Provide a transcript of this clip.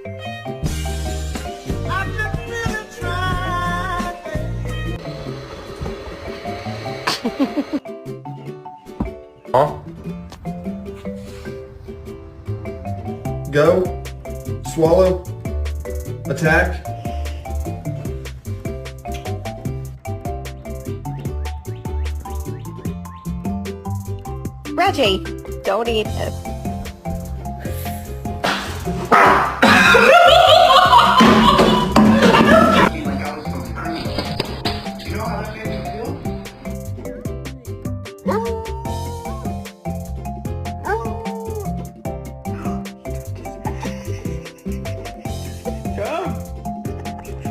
I'm just really trying. Huh? Go. Swallow. Attack. Reggie, don't eat it. Like I was so green. You know how that made